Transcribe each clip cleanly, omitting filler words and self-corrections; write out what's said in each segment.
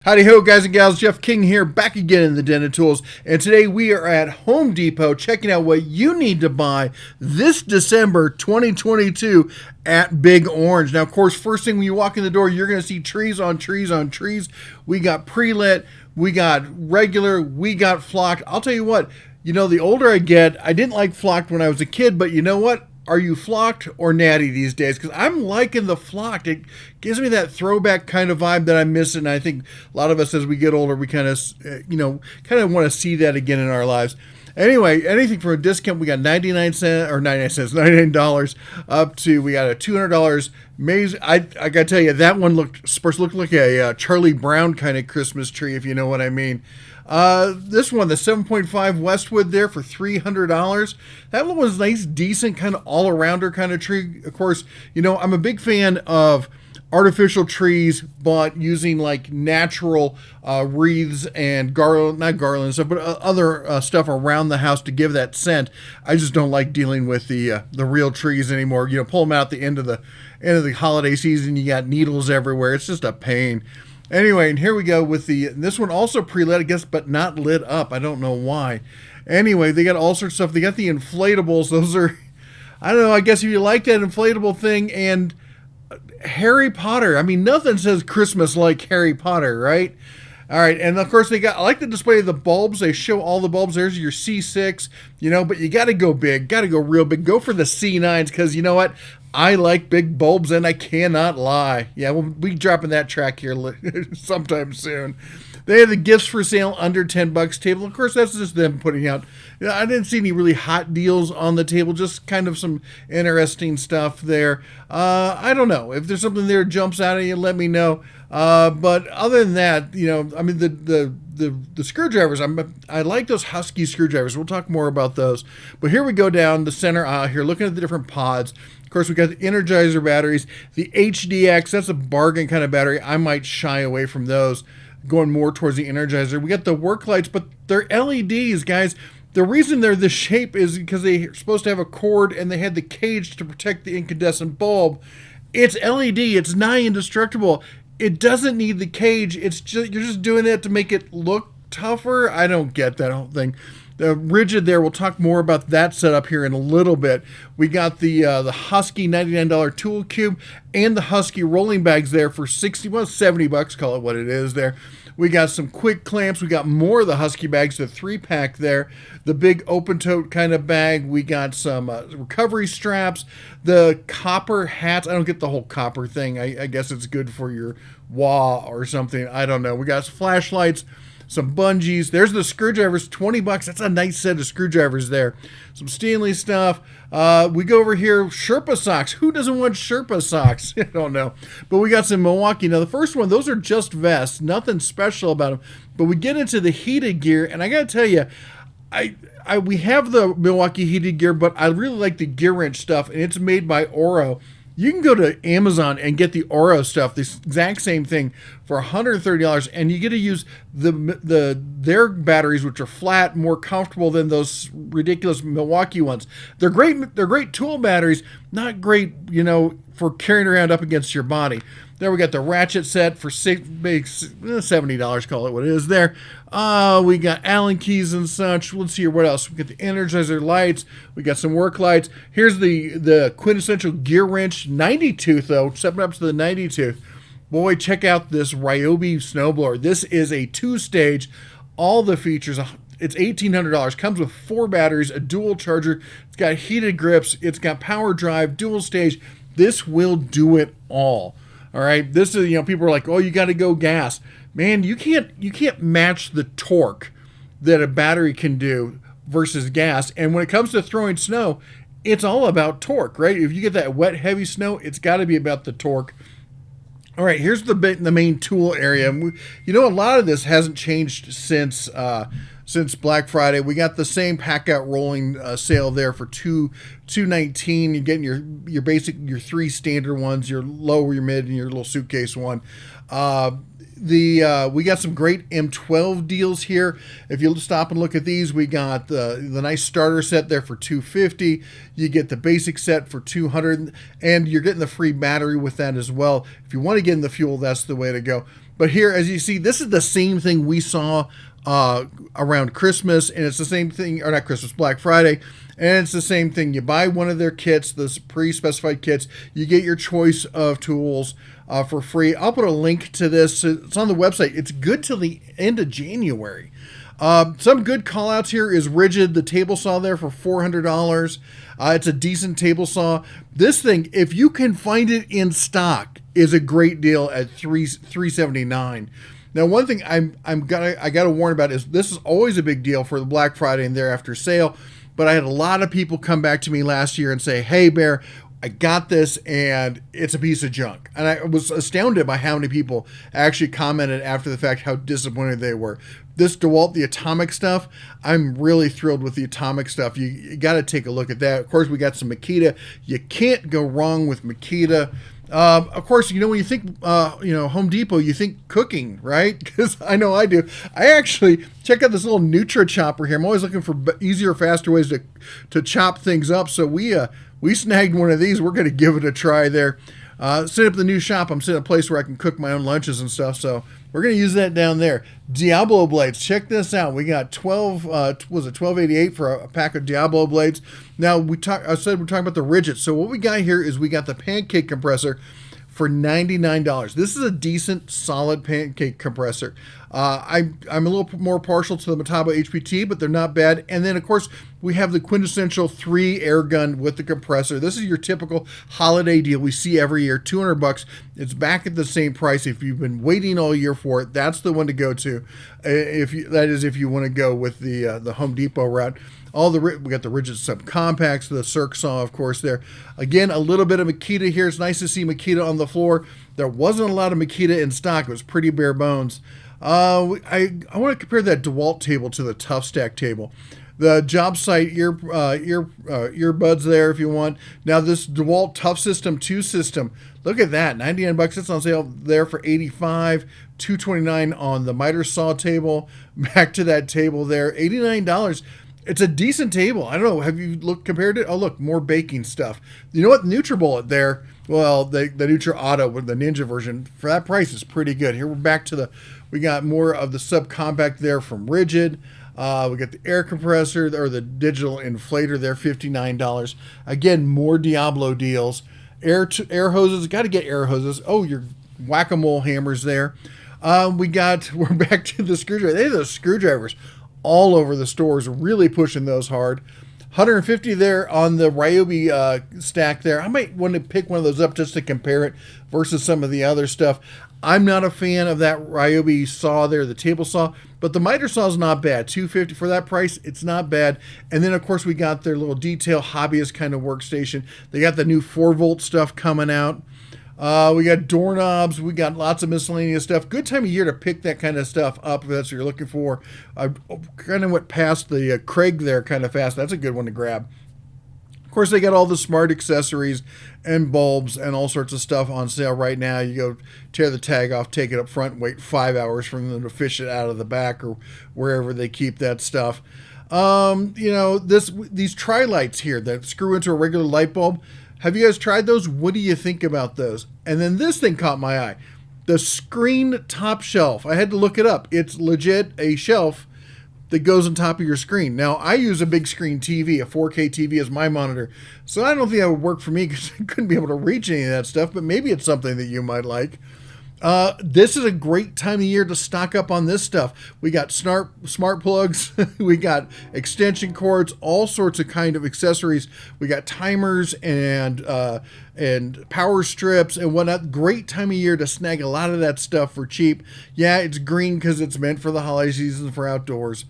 Howdy ho, guys and gals. Jeff King here, back again in the Den of Tools. And today we are at Home Depot checking out what you need to buy this December 2022 at Big Orange. Now, of course, first thing when you walk in the door, you're going to see trees on trees on trees. We got pre-lit, we got regular, we got flocked. I'll tell you what, the older I get, I didn't like flocked when I was a kid, but you know what? Are you flocked or natty these days? Because I'm liking the flocked. It gives me that throwback kind of vibe that I'm missing. I think a lot of us, as we get older, we kind of want to see that again in our lives. Anyway, anything for a discount, we got 99 cents or 99 cents, $99 up to, we got a $200 maze. I got to tell you, that one looked like a Charlie Brown kind of Christmas tree, if you know what I mean. This one, the 7.5 Westwood there for $300. That one was nice, decent, kind of all-arounder kind of tree. Of course, I'm a big fan of artificial trees, but using like natural wreaths and not garland stuff, but other stuff around the house to give that scent. I just don't like dealing with the real trees anymore. Pull them out at the end of the holiday season. You got needles everywhere. It's just a pain. Anyway, and here we go with this one also pre-lit, I guess, but not lit up. I don't know why. Anyway, they got all sorts of stuff. They got the inflatables. Those are, I don't know, I guess if you like that inflatable thing, and Harry Potter. I mean, nothing says Christmas like Harry Potter, right? All right, and of course I like the display of the bulbs. They show all the bulbs. There's your C6, but you got to go big, got to go real big. Go for the C9s because you know what? I like big bulbs, and I cannot lie. Yeah, we'll be dropping that track here sometime soon. They have the gifts for sale under $10 table. Of course, that's just them putting out. I didn't see any really hot deals on the table, just kind of some interesting stuff there. I don't know. If there's something there that jumps out at you, let me know. But other than that, I mean, the screwdrivers, I like those Husky screwdrivers. We'll talk more about those. But here we go down the center aisle here, looking at the different pods. Of course, we got the Energizer batteries, the HDX. That's a bargain kind of battery. I might shy away from those, going more towards the Energizer. We got the work lights, but they're LEDs, guys. The reason they're this shape is because they're supposed to have a cord, and they had the cage to protect the incandescent bulb. It's LED. It's nigh indestructible. It doesn't need the cage. It's just you're just doing it to make it look tougher. I don't get that whole thing. The rigid there, we'll talk more about that setup here in a little bit. We got the Husky $99 tool cube and the Husky rolling bags there for $70, call it what it is there. We got some quick clamps. We got more of the Husky bags, the 3-pack there. The big open tote kind of bag. We got some recovery straps. The copper hats. I don't get the whole copper thing. I guess it's good for your wah or something. I don't know. We got flashlights, some bungees. There's the screwdrivers, $20. That's a nice set of screwdrivers there. Some Stanley stuff. We go over here, Sherpa socks. Who doesn't want Sherpa socks? I don't know. But we got some Milwaukee. Now, the first one, those are just vests. Nothing special about them. But we get into the heated gear, and I got to tell you, we have the Milwaukee heated gear, but I really like the gear wrench stuff, and it's made by Oro. You can go to Amazon and get the Oro stuff, the exact same thing, for $130, and you get to use their batteries, which are flat, more comfortable than those ridiculous Milwaukee ones. They're great. They're great tool batteries, not great, for carrying around up against your body. There we got the ratchet set for $70, call it what it is there. We got Allen keys and such. Let's see here, what else? We got the Energizer lights. We got some work lights. Here's the quintessential gear wrench, 90 tooth though, stepping up to the 90 tooth. Boy, check out this Ryobi snowblower. This is a 2-stage, all the features. It's $1,800. Comes with 4 batteries, a dual charger. It's got heated grips. It's got power drive, dual stage. This will do it all. All right, this is, people are like, oh, you got to go gas. Man, you can't match the torque that a battery can do versus gas. And when it comes to throwing snow, it's all about torque, right? If you get that wet, heavy snow, it's got to be about the torque. All right, here's the main tool area. A lot of this hasn't changed since Black Friday. We got the same pack out rolling sale there for $219. You're getting your basic, your 3 standard ones, your low, your mid, and your little suitcase one. We got some great M12 deals here. If you stop and look at these, we got the nice starter set there for $250. You get the basic set for $200, and you're getting the free battery with that as well. If you want to get in the fuel, that's the way to go. But here, as you see, this is the same thing we saw around Christmas, and it's the same thing, or not Christmas, Black Friday, and it's the same thing. You buy one of their kits, the pre-specified kits, you get your choice of tools for free. I'll put a link to this. It's on the website. It's good till the end of January. Some good call outs here is Rigid, the table saw there for $400. It's a decent table saw. This thing, if you can find it in stock, is a great deal at $379. Now, one thing I gotta warn about is this is always a big deal for the Black Friday and thereafter sale. But I had a lot of people come back to me last year and say, "Hey, Bear, I got this and it's a piece of junk." And I was astounded by how many people actually commented after the fact how disappointed they were. This DeWalt, the Atomic stuff, I'm really thrilled with the Atomic stuff. You got to take a look at that. Of course, we got some Makita. You can't go wrong with Makita. Of course, when you think, Home Depot, you think cooking, right? Because I know I do. I actually check out this little Nutra chopper here. I'm always looking for easier, faster ways to chop things up. So we snagged one of these. We're going to give it a try there. Set up the new shop. I'm sitting at a place where I can cook my own lunches and stuff. So we're going to use that down there. Diablo blades. Check this out. We got $12.88 for a pack of Diablo blades. Now I said we're talking about the Rigid. So what we got here is we got the pancake compressor for $99. This is a decent, solid pancake compressor. I'm a little more partial to the Metabo HPT, but they're not bad. And then, of course, we have the quintessential 3 air gun with the compressor. This is your typical holiday deal we see every year, $200. It's back at the same price. If you've been waiting all year for it, that's the one to go to. If you want to go with the Home Depot route. We got the Rigid subcompacts, the Cirque saw, of course, there. Again, a little bit of Makita here. It's nice to see Makita on the floor. There wasn't a lot of Makita in stock. It was pretty bare bones. I want to compare that DeWalt table to the Tough Stack table. The job site earbuds there if you want. Now this DeWalt Tough System 2 system, look at that, $99. It's on sale there for $85, $229 on the miter saw table. Back to that table there, $89. It's a decent table. I don't know. Have you compared it? Oh, look, more baking stuff. You know what? NutriBullet there. Well, the Nutra Auto with the Ninja version for that price is pretty good. Here we're back to we got more of the subcompact there from Rigid. We got the air compressor or the digital inflator there, $59. Again, more Diablo deals. Air hoses. Got to get air hoses. Oh, your whack-a-mole hammers there. We're back to the screwdriver. They have those screwdrivers all over the stores, really pushing those hard. $150 there on the Ryobi stack there. I might want to pick one of those up just to compare it versus some of the other stuff. I'm not a fan of that Ryobi saw there, the table saw, but the miter saw is not bad. $250 for that price, it's not bad. And then, of course, we got their little detail hobbyist kind of workstation. They got the new 4-volt stuff coming out. We got doorknobs. We got lots of miscellaneous stuff. Good time of year to pick that kind of stuff up if that's what you're looking for. I kind of went past the Craig there kind of fast. That's a good one to grab. Of course, they got all the smart accessories and bulbs and all sorts of stuff on sale right now. You go tear the tag off, take it up front, and wait 5 hours for them to fish it out of the back or wherever they keep that stuff. These tri-lights here that screw into a regular light bulb. Have you guys tried those? What do you think about those? And then this thing caught my eye. The screen top shelf. I had to look it up. It's legit a shelf that goes on top of your screen. Now, I use a big screen TV, a 4K TV as my monitor. So I don't think that would work for me because I couldn't be able to reach any of that stuff, but maybe it's something that you might like. This is a great time of year to stock up on this stuff. We got smart plugs, we got extension cords, all sorts of kind of accessories. We got timers and power strips and whatnot. Great time of year to snag a lot of that stuff for cheap. Yeah, it's green because it's meant for the holiday season for outdoors.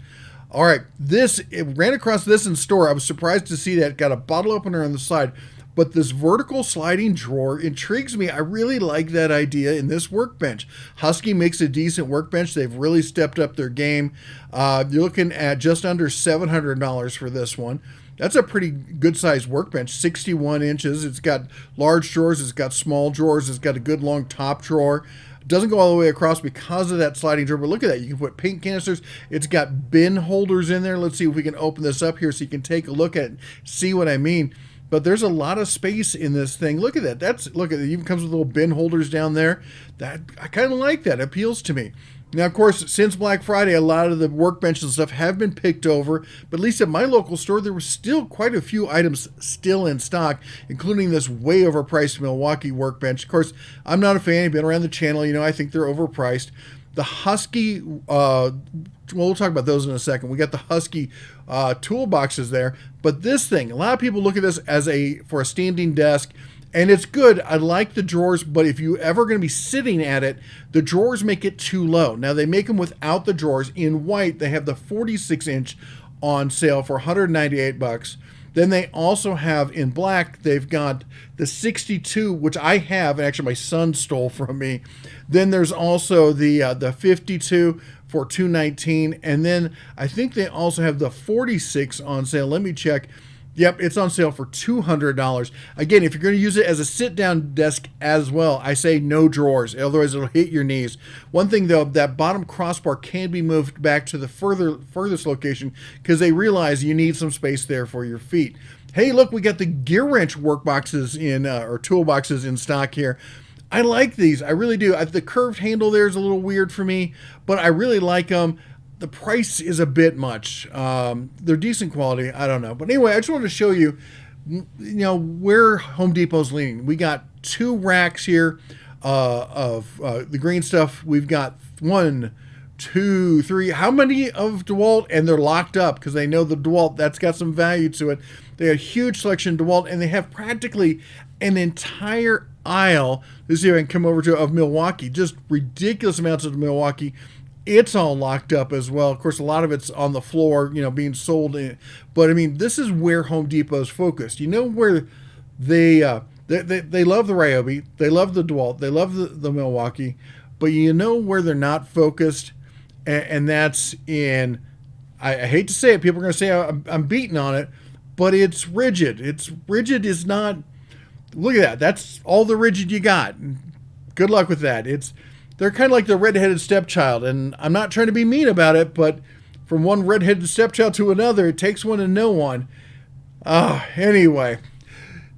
All right, it ran across this in store. I was surprised to see that. Got a bottle opener on the side. But this vertical sliding drawer intrigues me. I really like that idea in this workbench. Husky makes a decent workbench. They've really stepped up their game. You're looking at just under $700 for this one. That's a pretty good sized workbench, 61 inches. It's got large drawers. It's got small drawers. It's got a good long top drawer. It doesn't go all the way across because of that sliding drawer, but look at that. You can put paint canisters. It's got bin holders in there. Let's see if we can open this up here so you can take a look at it, see what I mean. but there's a lot of space in this thing. Look at that. Look at it. It even comes with little bin holders down there. That I kind of like that. It appeals to me. Now, of course, since Black Friday, a lot of the workbenches and stuff have been picked over, but at least at my local store, there were still quite a few items still in stock, including this way overpriced Milwaukee workbench. Of course, I'm not a fan. I've been around the channel. I think they're overpriced. The Husky, we'll talk about those in a second. We got the Husky toolboxes there, but this thing, a lot of people look at this as for a standing desk, and it's good. I like the drawers, but if you ever going to be sitting at it, the drawers make it too low. Now, they make them without the drawers. In white, they have the 46-inch on sale for $198. Then they also have in black, they've got the 62, which I have, and actually my son stole from me. Then there's also the 52 for $219, and then I think they also have the 46 on sale. Let me check. Yep, it's on sale for $200. Again, if you're going to use it as a sit-down desk as well, I say no drawers, otherwise it'll hit your knees. One thing, though, that bottom crossbar can be moved back to the furthest location because they realize you need some space there for your feet. Hey, look, we got the gear wrench workboxes or toolboxes in stock here. I like these. I really do. The curved handle there is a little weird for me, but I really like them. The price is a bit much. They're decent quality. I don't know. But anyway, I just wanted to show you, where Home Depot's leaning. We got 2 racks here of the green stuff. We've got 1, 2, 3. How many of DeWalt? And they're locked up because they know the DeWalt, that's got some value to it. They have a huge selection of DeWalt, and they have practically an entire aisle. This is here I can come over to of Milwaukee. Just ridiculous amounts of Milwaukee. It's all locked up as well. Of course, a lot of it's on the floor, being sold. But I mean, this is where Home Depot's focused. Where they love the Ryobi, they love the DeWalt, they love the Milwaukee, but where they're not focused, and that's in. I hate to say it, people are going to say I'm beating on it, but it's rigid. Rigid is not. Look at that. That's all the rigid you got. Good luck with that. They're kind of like the redheaded stepchild, and I'm not trying to be mean about it, but from one redheaded stepchild to another, it takes one to know one. Anyway,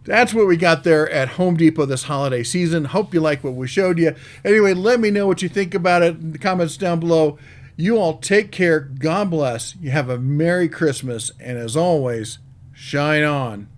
that's what we got there at Home Depot this holiday season. Hope you like what we showed you. Anyway, let me know what you think about it in the comments down below. You all take care. God bless. You have a Merry Christmas, and as always, shine on.